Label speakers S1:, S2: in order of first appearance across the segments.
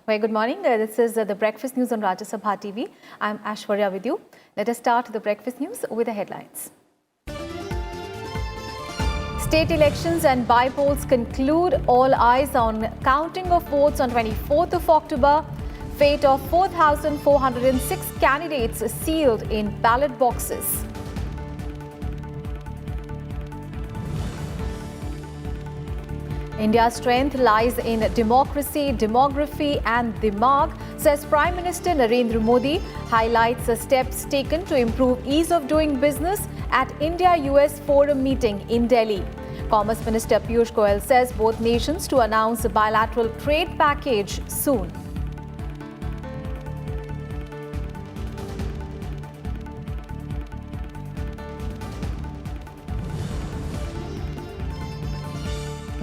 S1: Very good morning. This is the Breakfast News on Rajya Sabha TV. I'm Aishwarya with you. Let us start the Breakfast News with the headlines. State elections and by-polls conclude. All eyes on counting of votes on 24th of October. Fate of 4,406 candidates sealed in ballot boxes. India's strength lies in democracy, demography and Dimag, says Prime Minister Narendra Modi, highlights the steps taken to improve ease of doing business at India-US Forum meeting in Delhi. Commerce Minister Piyush Goyal says both nations to announce a bilateral trade package soon.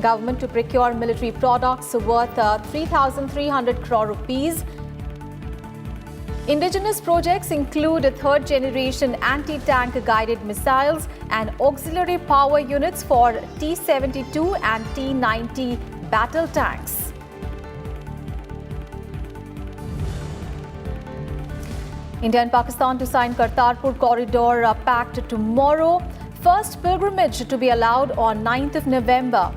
S1: Government to procure military products worth 3,300 crore rupees. Indigenous projects include third-generation anti-tank guided missiles and auxiliary power units for T-72 and T-90 battle tanks. India and Pakistan to sign Kartarpur Corridor pact tomorrow. First pilgrimage to be allowed on 9th of November.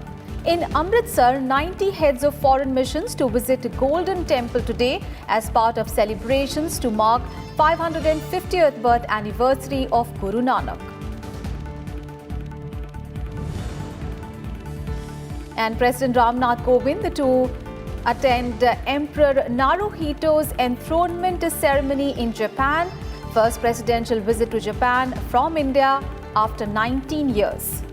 S1: In Amritsar, 90 heads of foreign missions to visit Golden Temple today as part of celebrations to mark 550th birth anniversary of Guru Nanak. And President Kovind to attend Emperor Naruhito's enthronement ceremony in Japan. First presidential visit to Japan from India after 19 years.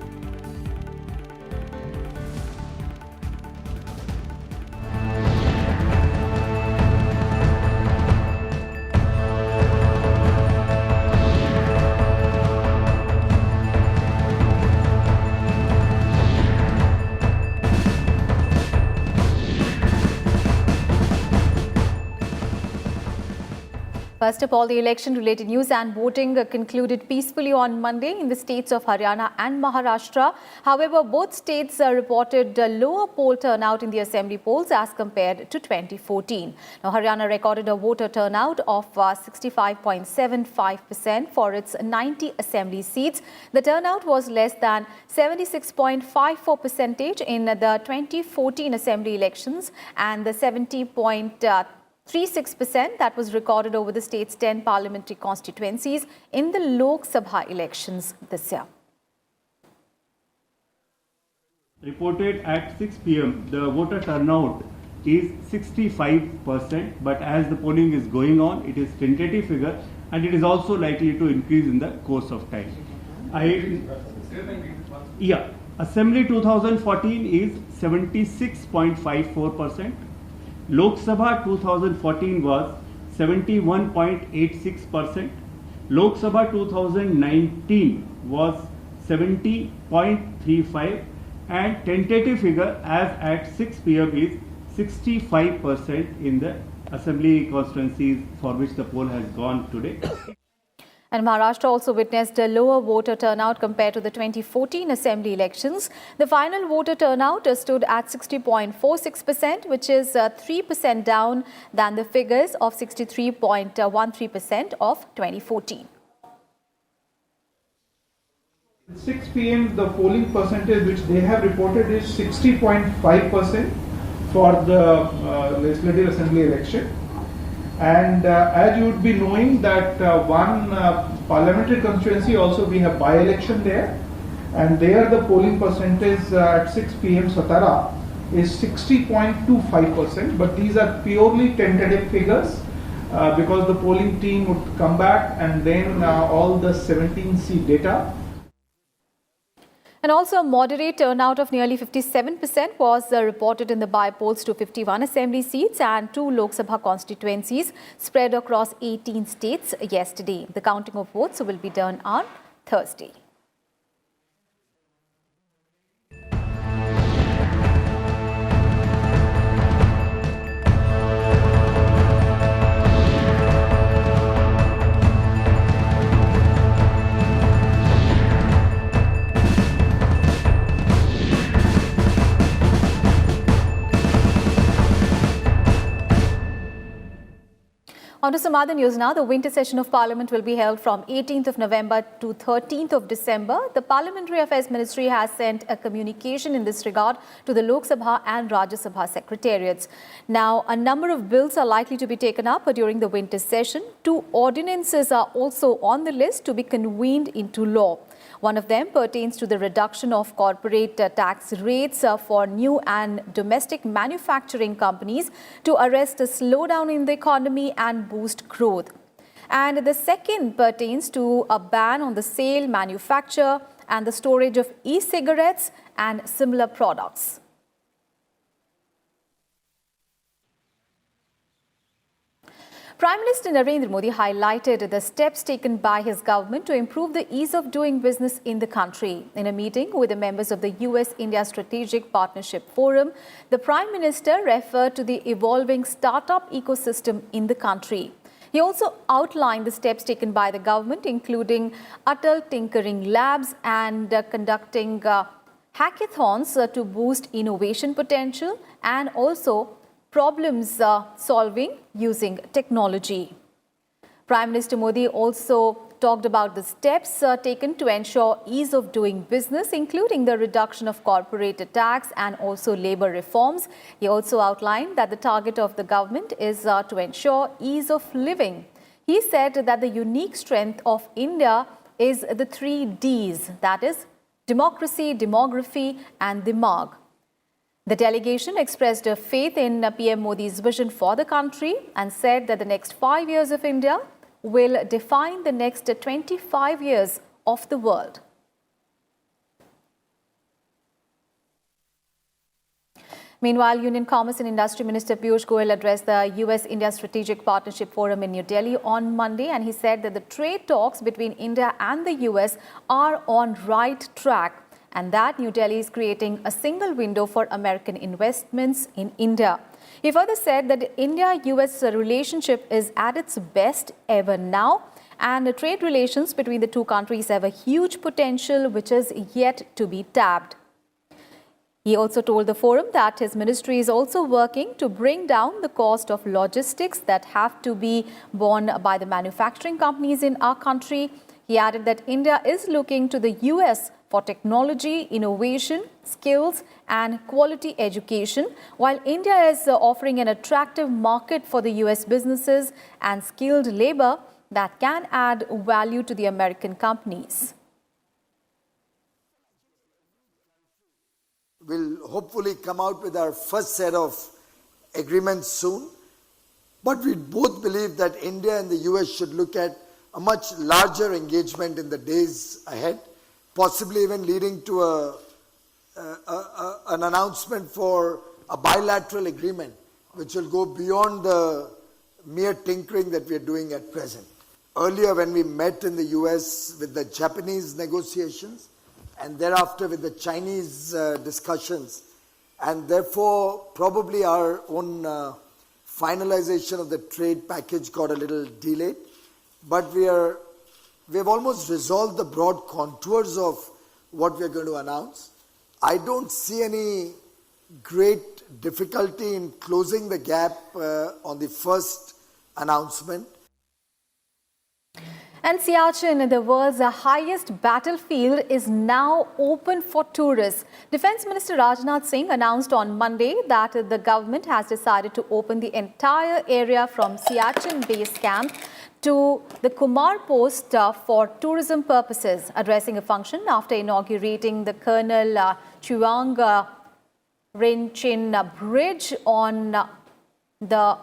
S1: First of all, the election-related news and voting concluded peacefully on Monday in the states of Haryana and Maharashtra. However, both states reported lower poll turnout in the assembly polls as compared to 2014. Now, Haryana recorded a voter turnout of 65.75% for its 90 assembly seats. The turnout was less than 76.54% in the 2014 assembly elections and the 70.36% that was recorded over the state's 10 parliamentary constituencies in the Lok Sabha elections this year.
S2: Reported at 6 p.m. the voter turnout is 65%, but as the polling is going on, it is tentative figure and it is also likely to increase in the course of time. Assembly 2014 is 76.54%. Lok Sabha 2014 was 71.86%. Lok Sabha 2019 was 70.35%, and tentative figure as at 6 p.m. is 65% in the assembly constituencies for which the poll has gone today.
S1: And Maharashtra also witnessed a lower voter turnout compared to the 2014 assembly elections. The final voter turnout stood at 60.46%, which is 3% down than the figures of 63.13% of 2014.
S3: 6 p.m. the polling percentage which they have reported is 60.5% for the Legislative Assembly election. And as you would be knowing that one parliamentary constituency also we have by-election there, and there the polling percentage at 6 p.m. Satara is 60.25%, but these are purely tentative figures because the polling team would come back and then all the 17C data.
S1: And also a moderate turnout of nearly 57% was reported in the by-polls to 51 assembly seats and 2 Lok Sabha constituencies spread across 18 states yesterday. The counting of votes will be done on Thursday. On to some other news now. The winter session of Parliament will be held from 18th of November to 13th of December. The Parliamentary Affairs Ministry has sent a communication in this regard to the Lok Sabha and Rajya Sabha secretariats. Now, a number of bills are likely to be taken up during the winter session. 2 ordinances are also on the list to be convened into law. One of them pertains to the reduction of corporate tax rates for new and domestic manufacturing companies to arrest a slowdown in the economy and boost growth. And the second pertains to a ban on the sale, manufacture and the storage of e-cigarettes and similar products. Prime Minister Narendra Modi highlighted the steps taken by his government to improve the ease of doing business in the country. In a meeting with the members of the US-India Strategic Partnership Forum, the Prime Minister referred to the evolving startup ecosystem in the country. He also outlined the steps taken by the government, including Atal Tinkering Labs and conducting hackathons to boost innovation potential and also problems solving using technology. Prime Minister Modi also talked about the steps taken to ensure ease of doing business, including the reduction of corporate tax and also labour reforms. He also outlined that the target of the government is to ensure ease of living. He said that the unique strength of India is the 3 Ds, that is, democracy, demography and Dimag. The delegation expressed faith in PM Modi's vision for the country and said that the next 5 years of India will define the next 25 years of the world. Meanwhile, Union Commerce and Industry Minister Piyush Goyal addressed the US-India Strategic Partnership Forum in New Delhi on Monday, and he said that the trade talks between India and the US are on right track, and that New Delhi is creating a single window for American investments in India. He further said that the India-US relationship is at its best ever now, and the trade relations between the 2 countries have a huge potential which is yet to be tapped. He also told the forum that his ministry is also working to bring down the cost of logistics that have to be borne by the manufacturing companies in our country. He added that India is looking to the US for technology, innovation, skills and quality education, while India is offering an attractive market for the US businesses and skilled labor that can add value to the American companies.
S4: We'll hopefully come out with our first set of agreements soon, but we both believe that India and the US should look at a much larger engagement in the days ahead, possibly even leading to an announcement for a bilateral agreement which will go beyond the mere tinkering that we are doing at present. Earlier, when we met in the US with the Japanese negotiations and thereafter with the Chinese discussions, and therefore probably our own finalization of the trade package got a little delayed, but we have almost resolved the broad contours of what we are going to announce. I don't see any great difficulty in closing the gap on the first announcement.
S1: And Siachen, the world's highest battlefield, is now open for tourists. Defence Minister Rajnath Singh announced on Monday that the government has decided to open the entire area from Siachen base camp to the Kumar post for tourism purposes. Addressing a function after inaugurating the Colonel Chuang Renchin Bridge on the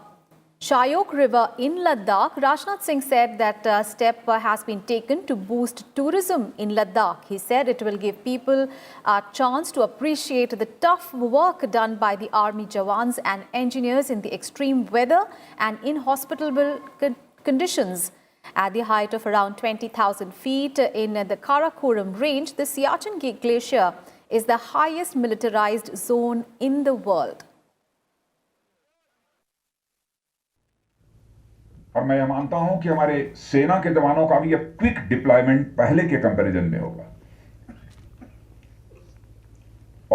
S1: Shyok River in Ladakh, Rajnath Singh said that step has been taken to boost tourism in Ladakh. He said it will give people a chance to appreciate the tough work done by the army jawans and engineers in the extreme weather and inhospitable conditions. At the height of around 20,000 feet in the Karakoram range, the Siachen Glacier is the highest militarized zone in the world.
S5: और मैं मानता हूं कि हमारे सेना के जवानों का भी ये क्विक डिप्लॉयमेंट पहले के कंपैरिजन में होगा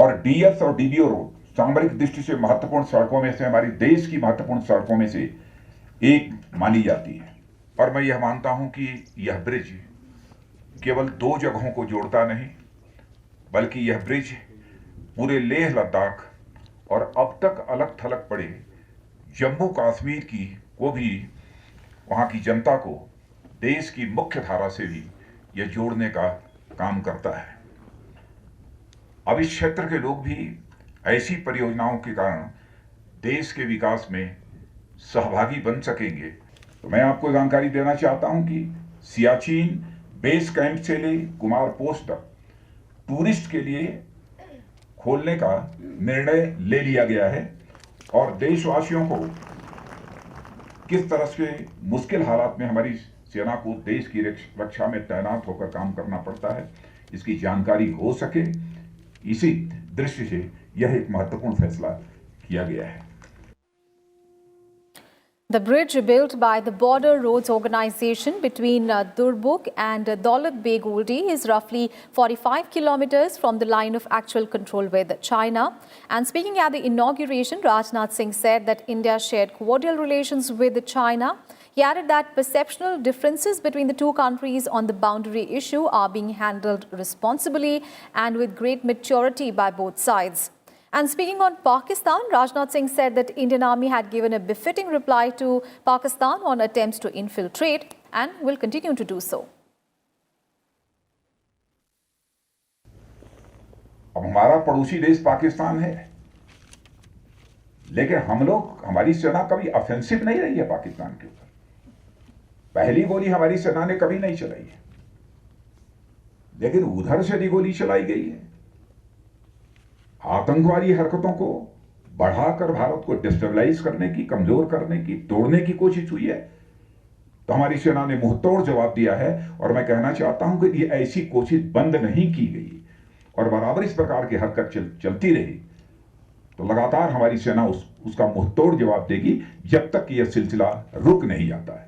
S5: और डीएस और डीबीओ रोड सामरिक दृष्टि से महत्वपूर्ण सड़कों में से, हमारी देश की महत्वपूर्ण सड़कों में से एक मानी जाती है। और मैं यह मानता हूं कि यह ब्रिज केवल 2 जगहों को जोड़ता नहीं, बल्कि यह ब्रिज पूरे लेह लद्दाख और अब तक अलग थलग पड़े जम्मू कश्मीर को भी, वहां की जनता को देश की मुख्य धारा से भी यह जोड़ने का काम करता है। अब इस क्षेत्र के लोग भी ऐसी परियोजनाओं के कारण देश के विकास में सहभागी बन सकेंगे। तो मैं आपको जानकारी देना चाहता हूं कि सियाचिन बेस कैंप से ले कुमार पोस्ट तक टूरिस्ट के लिए खोलने का निर्णय ले लिया गया है और देशवासियों को किस तरह से मुश्किल हालात में हमारी सेना को देश की रक्षा में तैनात होकर काम करना पड़ता है, इसकी जानकारी हो सके, इसी दृष्टि से यह एक महत्वपूर्ण फैसला किया गया है।
S1: The bridge built by the Border Roads Organization between Durbuk and Daulat Beg Oldi is roughly 45 kilometers from the line of actual control with China. And speaking at the inauguration, Rajnath Singh said that India shared cordial relations with China. He added that perceptual differences between the two countries on the boundary issue are being handled responsibly and with great maturity by both sides. And speaking on Pakistan, Rajnath Singh said that Indian Army had given a befitting reply to Pakistan on attempts to infiltrate and will continue to do so.
S5: अब हमारा पड़ोसी देश पाकिस्तान है, लेकिन हमारी सेना कभी offensive नहीं रही है पाकिस्तान के ऊपर। पहली गोली हमारी सेना ने कभी नहीं चलाई है, लेकिन उधर से भी गोली चलाई गई है। आतंकवादी हरकतों को बढ़ाकर भारत को डिस्टेबलाइज करने की, कमजोर करने की, तोड़ने की कोशिश हुई है, तो हमारी सेना ने मुंहतोड़ जवाब दिया है। और मैं कहना चाहता हूं कि ये ऐसी कोशिश बंद नहीं की गई और बराबर इस प्रकार की हरकत चलती रही तो लगातार हमारी सेना उसका मुंहतोड़ जवाब देगी जब तक यह सिलसिला रुक नहीं जाता है।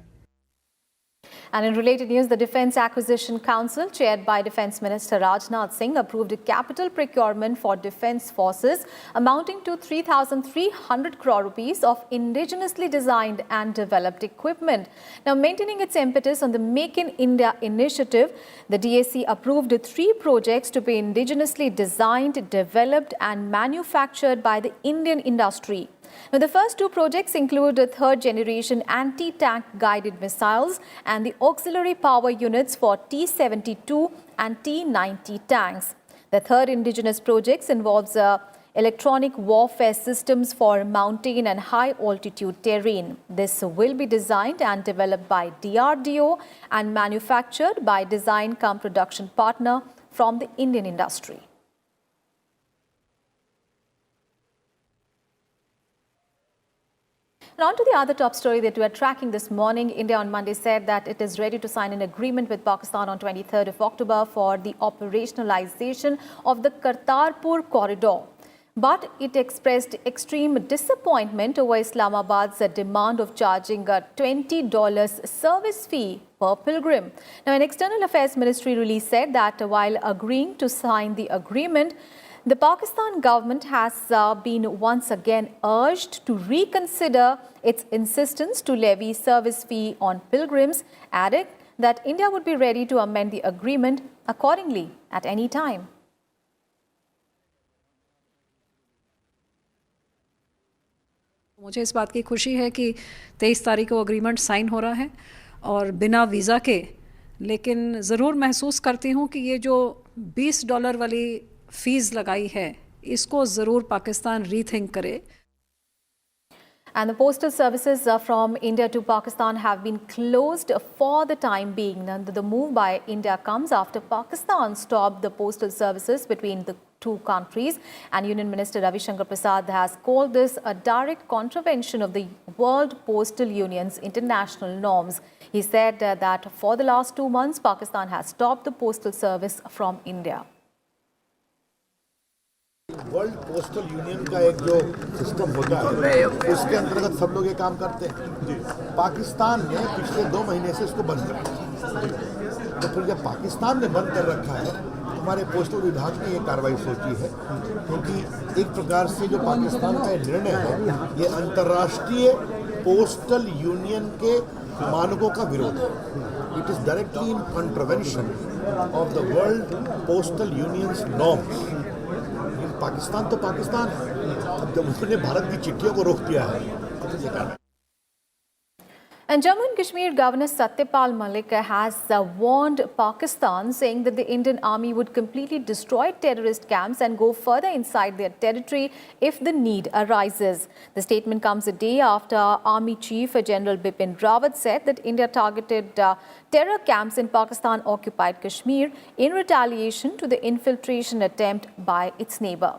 S1: And in related news, the Defence Acquisition Council, chaired by Defence Minister Rajnath Singh, approved a capital procurement for defence forces amounting to 3,300 crore rupees of indigenously designed and developed equipment. Now, maintaining its impetus on the Make in India initiative, the DAC approved 3 projects to be indigenously designed, developed and manufactured by the Indian industry. Now, the first 2 projects include the 3rd generation anti-tank guided missiles and the auxiliary power units for T-72 and T-90 tanks. The 3rd indigenous project involves electronic warfare systems for mountain and high altitude terrain. This will be designed and developed by DRDO and manufactured by design-cum-production partner from the Indian industry. And on to the other top story that we are tracking this morning. India on Monday said that it is ready to sign an agreement with Pakistan on 23rd of October for the operationalization of the Kartarpur Corridor. But it expressed extreme disappointment over Islamabad's demand of charging a $20 service fee per pilgrim. Now, an External Affairs Ministry release said that while agreeing to sign the agreement, the Pakistan government has been once again urged to reconsider its insistence to levy service fee on pilgrims, adding that India would be ready to amend the agreement accordingly at any time.
S6: मुझे इस बात की खुशी है कि 23 तारीख को agreement sign हो रहा है और बिना वीज़ा के, लेकिन ज़रूर महसूस करती हूँ कि ये जो $20 वाली फीस लगाई है इसको ज़रूर पाकिस्तान रीथिंक करे.
S1: And the postal services from India to Pakistan have been closed for the time being. And the move by India comes after Pakistan stopped the postal services between the two countries. And Union Minister Ravi Shankar Prasad has called this a direct contravention of the World Postal Union's international norms. He said that for the last 2 months, Pakistan has stopped the postal service from India.
S7: World postal union का एक जो system होता है उसके अंतर्गत सब लोग ये काम करते हैं. पाकिस्तान ने पिछले 2 महीने से इसको बंद कर रखा है. तो फिर जब पाकिस्तान ने बंद कर रखा है हमारे पोस्टल विभाग ने ये कार्रवाई सोची है, क्योंकि एक प्रकार से जो पाकिस्तान का निर्णय है ये अंतर्राष्ट्रीय पोस्टल यूनियन के मानकों का विरोध है। It is directly in contravention of the world postal unions norms. Pakistan तो पाकिस्तान है, अब जब उन्होंने भारत की चिट्ठियों को रोक दिया है तो ये कारण।
S1: And Jammu and Kashmir Governor Satyapal Malik has warned Pakistan, saying that the Indian Army would completely destroy terrorist camps and go further inside their territory if the need arises. The statement comes a day after Army Chief General Bipin Rawat said that India targeted terror camps in Pakistan-occupied Kashmir in retaliation to the infiltration attempt by its neighbour.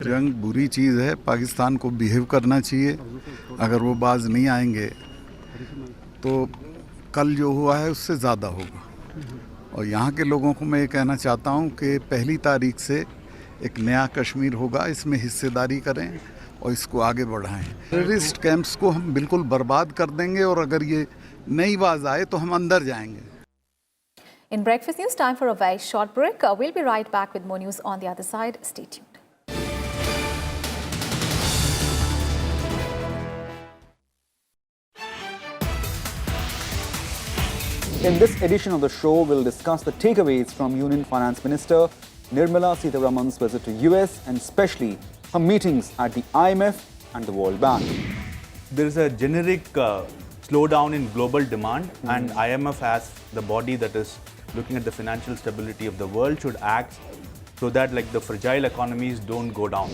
S8: जंग बुरी चीज़ है, पाकिस्तान को behave करना चाहिए। अगर वो बाज नहीं आएंगे तो कल जो हुआ है उससे ज़्यादा होगा। और यहाँ के लोगों को मैं ये कहना चाहता हूँ कि 1 तारीख से एक नया कश्मीर होगा, इसमें हिस्सेदारी करें और इसको आगे बढ़ाएं। टेररिस्ट कैंप्स को हम बिल्कुल बर्बाद कर देंगे और अगर ये नई बाज आए तो हम अंदर जाएंगे।
S1: In Breakfast News, time for a very short break. We'll be right back with more news on the other side. Stay tuned.
S9: In this edition of the show, we'll discuss the takeaways from Union Finance Minister Nirmala Sitharaman's visit to US and especially her meetings at the IMF and the World Bank.
S10: There is a generic slowdown in global demand, and IMF, as the body that is looking at the financial stability of the world, should act so that the fragile economies don't go down.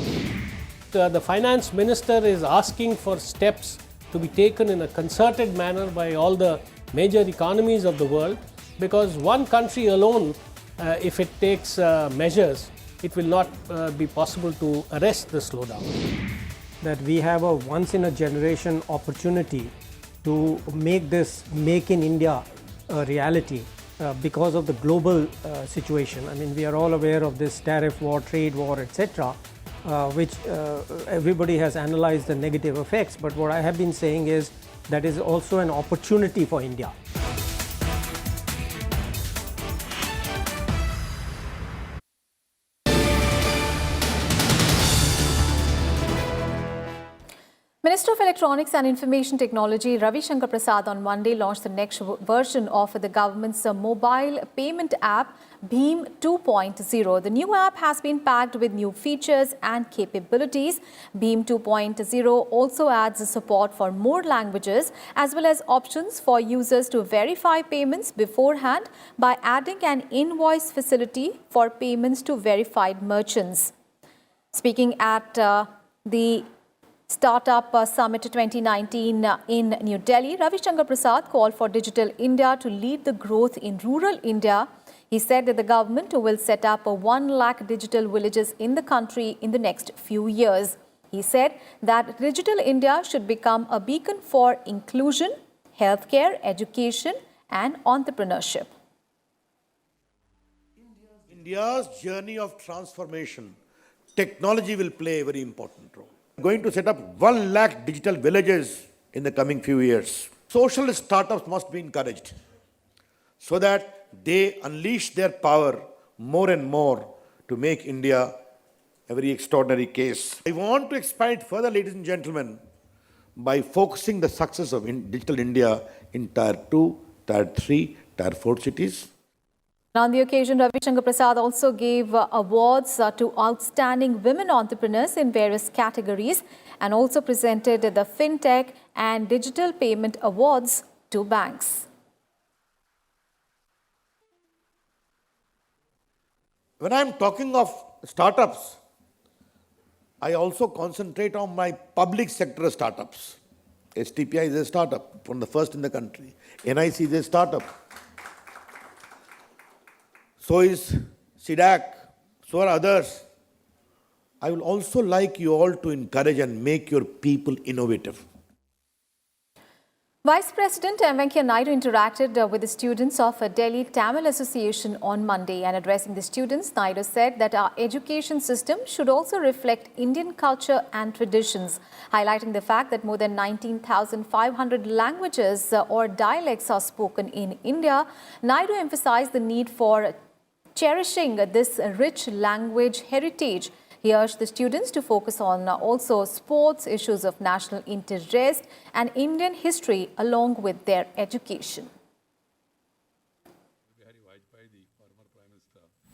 S11: The finance minister is asking for steps to be taken in a concerted manner by all the major economies of the world, because one country alone, if it takes measures, it will not be possible to arrest the slowdown.
S12: That we have a once-in-a-generation opportunity to make this Make in India a reality because of the global situation. I mean, we are all aware of this tariff war, trade war, etc., which everybody has analyzed the negative effects. But what I have been saying is that is also an opportunity for India.
S1: Minister of Electronics and Information Technology Ravi Shankar Prasad on Monday launched the next version of the government's mobile payment app Bheem 2.0. The new app has been packed with new features and capabilities. Bheem 2.0 also adds support for more languages as well as options for users to verify payments beforehand by adding an invoice facility for payments to verified merchants. Speaking at the Startup Summit 2019 in New Delhi, Ravi Shankar Prasad called for Digital India to lead the growth in rural India. He said that the government will set up 1 lakh digital villages in the country in the next few years. He said that Digital India should become a beacon for inclusion, healthcare, education and entrepreneurship.
S7: India's journey of transformation, technology will play a very important role. Going to set up 1 lakh digital villages in the coming few years. Social startups must be encouraged so that they unleash their power more and more to make India a very extraordinary case. I want to expand further, ladies and gentlemen, by focusing the success of Digital India in Tier 2, Tier 3, Tier 4 cities.
S1: On the occasion, Ravi Shankar Prasad also gave awards to outstanding women entrepreneurs in various categories and also presented the FinTech and Digital Payment Awards to banks.
S7: When I'm talking of startups, I also concentrate on my public sector startups. STPI is a startup, from the first in the country. NIC is a startup. So is SIDAC, so are others. I will also like you all to encourage and make your people innovative.
S1: Vice President Venkaiah Naidu interacted with the students of Delhi Tamil Association on Monday, and addressing the students, Naidu said that our education system should also reflect Indian culture and traditions, highlighting the fact that more than 19,500 languages or dialects are spoken in India. Naidu emphasized the need for cherishing this rich language heritage. He urged the students to focus on also sports, issues of national interest and Indian history along with their education.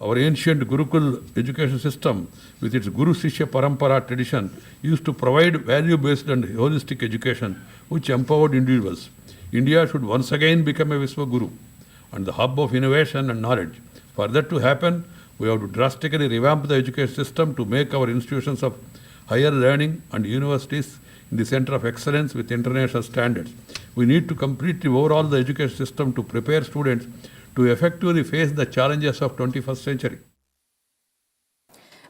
S13: Our ancient Gurukul education system, with its Guru Sishya Parampara tradition, used to provide value-based and holistic education which empowered individuals. India should once again become a Viswa Guru and the hub of innovation and knowledge. For that to happen, we have to drastically revamp the education system to make our institutions of higher learning and universities in the center of excellence with international standards. We need to completely overhaul the education system to prepare students to effectively face the challenges of 21st century.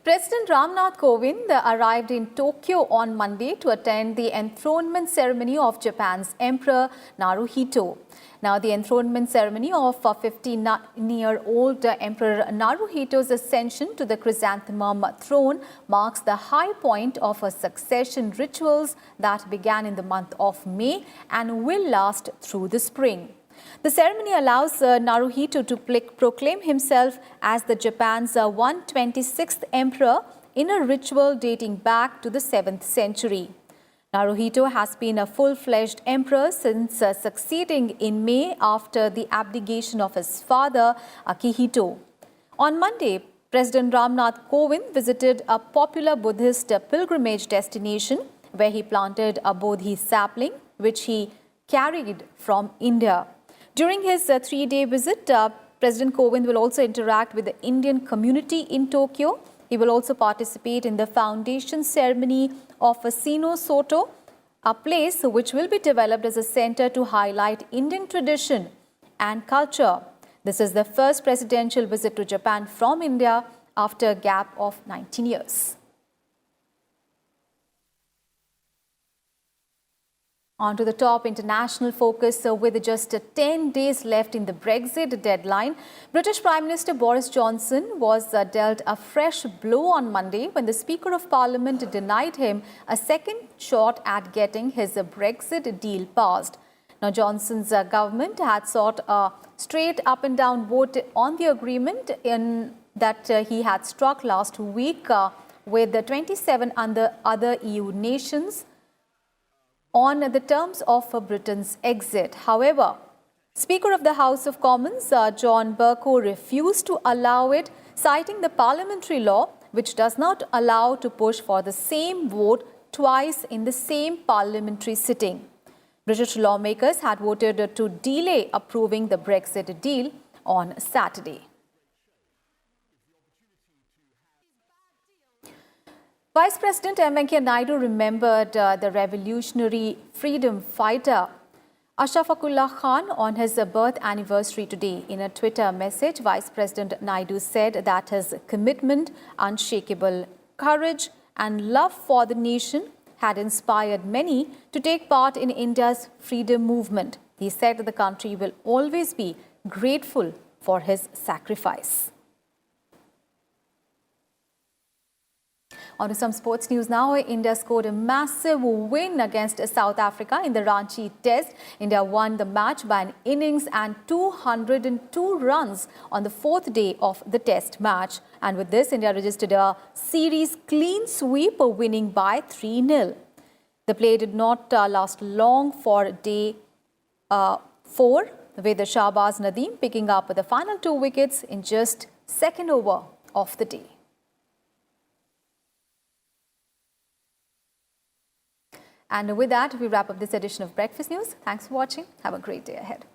S1: President Kovind arrived in Tokyo on Monday to attend the enthronement ceremony of Japan's Emperor Naruhito. Now, the enthronement ceremony of 59-year-old Emperor Naruhito's ascension to the chrysanthemum throne marks the high point of succession rituals that began in the month of May and will last through the spring. The ceremony allows Naruhito to proclaim himself as the Japan's 126th emperor in a ritual dating back to the 7th century. Naruhito has been a full-fledged emperor since succeeding in May after the abdication of his father, Akihito. On Monday, President Kovind visited a popular Buddhist pilgrimage destination where he planted a Bodhi sapling, which he carried from India. During his 3-day visit, President Kovind will also interact with the Indian community in Tokyo. He will also participate in the foundation ceremony of Sino Soto, a place which will be developed as a center to highlight Indian tradition and culture. This is the first presidential visit to Japan from India after a gap of 19 years. On to the top international focus. With just 10 days left in the Brexit deadline, British Prime Minister Boris Johnson was dealt a fresh blow on Monday when the Speaker of Parliament denied him a second shot at getting his Brexit deal passed. Now, Johnson's government had sought a straight up and down vote on the agreement that he had struck last week with the 27 other EU nations on the terms of Britain's exit. However, Speaker of the House of Commons, John Bercow, refused to allow it, citing the parliamentary law, which does not allow to push for the same vote twice in the same parliamentary sitting. British lawmakers had voted to delay approving the Brexit deal on Saturday. Vice President Venkaiah Naidu remembered the revolutionary freedom fighter Ashfaqullah Khan on his birth anniversary today. In a Twitter message, Vice President Naidu said that his commitment, unshakable courage and love for the nation had inspired many to take part in India's freedom movement. He said that the country will always be grateful for his sacrifice. On to some sports news now. India scored a massive win against South Africa in the Ranchi Test. India won the match by an innings and 202 runs on the 4th day of the Test match. And with this, India registered a series clean sweep, winning by 3-0. The play did not last long for day 4, with Shahbaz Nadeem picking up the final 2 wickets in just second over of the day. And with that, we wrap up this edition of Breakfast News. Thanks for watching. Have a great day ahead.